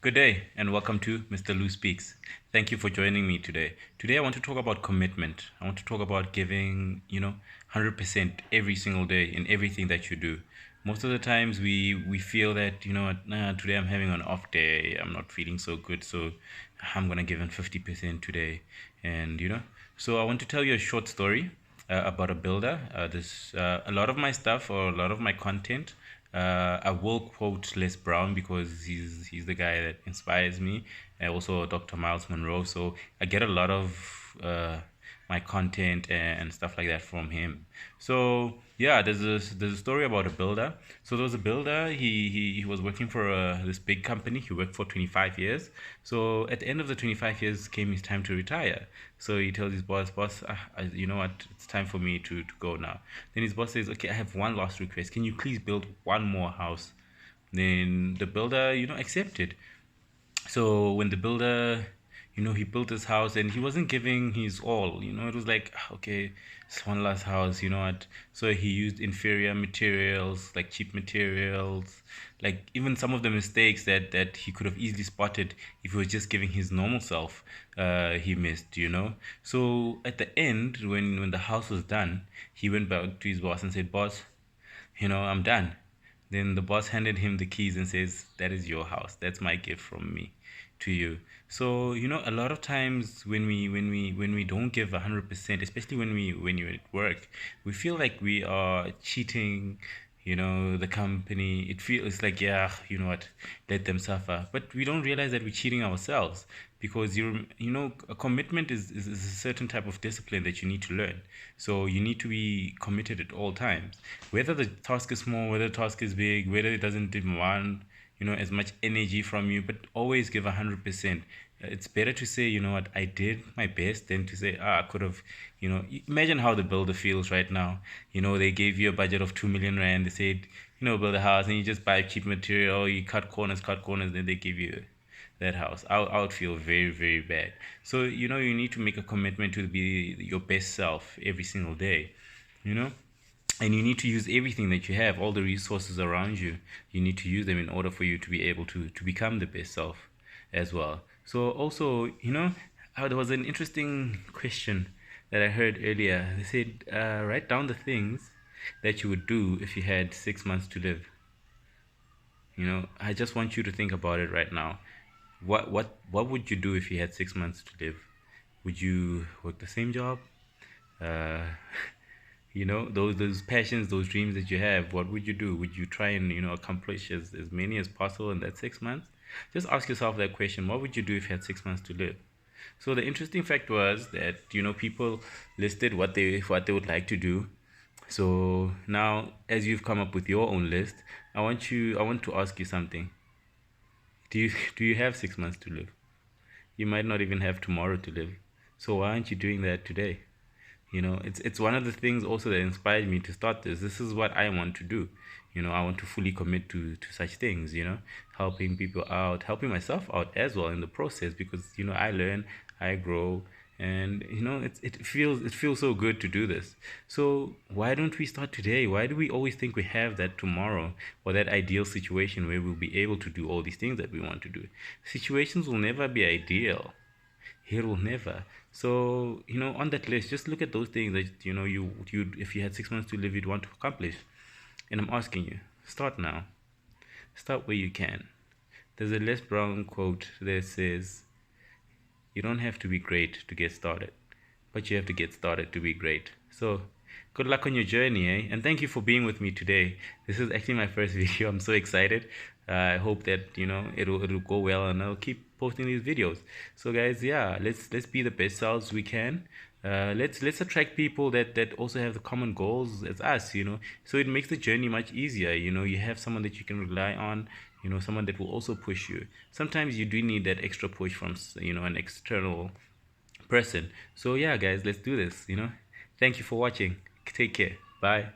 Good day and welcome to Mr. Lou Speaks. Thank you for joining me today. Today I want to talk about commitment. I want to talk about giving, 100% every single day in everything that you do. Most of the times we feel that, today I'm having an off day. I'm not feeling so good, so I'm going to give in 50% today. And, so I want to tell you a short story about a builder. A lot of my stuff or a lot of my content I will quote Les Brown because he's the guy that inspires me, and also Dr. Miles Monroe. So I get a lot of my content and stuff like that from him. So yeah, there's a story about a builder. So there was a builder. He was working for this big company. He worked for 25 years. So at the end of the 25 years came his time to retire. So he tells his boss, you know what, it's time for me to go now. Then his boss says, okay, I have one last request. Can you please build one more house? Then the builder, accepted. So when the builder, he built his house and he wasn't giving his all, it was like, okay, it's one last house, you know what? So he used inferior materials, like cheap materials, like even some of the mistakes that he could have easily spotted if he was just giving his normal self, he missed. So at the end, when the house was done, he went back to his boss and said, boss, I'm done. Then the boss handed him the keys and says, that is your house. That's my gift from me to you. So, a lot of times when we don't give 100%, especially when you're at work, we feel like we are cheating, the company. It feels like, yeah, you know what, let them suffer. But we don't realize that we're cheating ourselves because a commitment is a certain type of discipline that you need to learn. So you need to be committed at all times, whether the task is small, whether the task is big, whether it doesn't demand as much energy from you, but always give 100%. It's better to say, what, I did my best than to say, I could have, imagine how the builder feels right now. They gave you a budget of 2 million rand. They said, build a house and you just buy cheap material, you cut corners, then they give you that house. I would feel very, very bad. So, you need to make a commitment to be your best self every single day, you know? And you need to use everything that you have, all the resources around you. You need to use them in order for you to be able to become the best self as well. So also, there was an interesting question that I heard earlier. They said, write down the things that you would do if you had 6 months to live. I just want you to think about it right now. What would you do if you had 6 months to live? Would you work the same job? Uh, those passions, those dreams that you have, what would you do? Would you try and accomplish as many as possible in that 6 months? Just ask yourself that question. What would you do if you had 6 months to live? So the interesting fact was that people listed what they would like to do. So now, as you've come up with your own list, I want to ask you something. Do you have 6 months to live? You might not even have tomorrow to live. So why aren't you doing that today? It's one of the things also that inspired me to start this is what I want to do. I want to fully commit to such things, helping people out, helping myself out as well in the process, because I learn, I grow, and it feels so good to do this. So why don't we start today? Why do we always think we have that tomorrow, or that ideal situation where we'll be able to do all these things that we want to do? Situations will never be ideal. He will never. So, on that list, just look at those things that, you if you had 6 months to live, you'd want to accomplish. And I'm asking you, start now. Start where you can. There's a Les Brown quote that says, you don't have to be great to get started, but you have to get started to be great. So, good luck on your journey, eh? And thank you for being with me today. This is actually my first video. I'm so excited. I hope that it'll go well, and I'll keep posting these videos. So, guys, yeah, let's be the best selves we can. Let's attract people that also have the common goals as us. So it makes the journey much easier. You have someone that you can rely on. Someone that will also push you. Sometimes you do need that extra push from an external person. So yeah, guys, let's do this. Thank you for watching. Take care. Bye.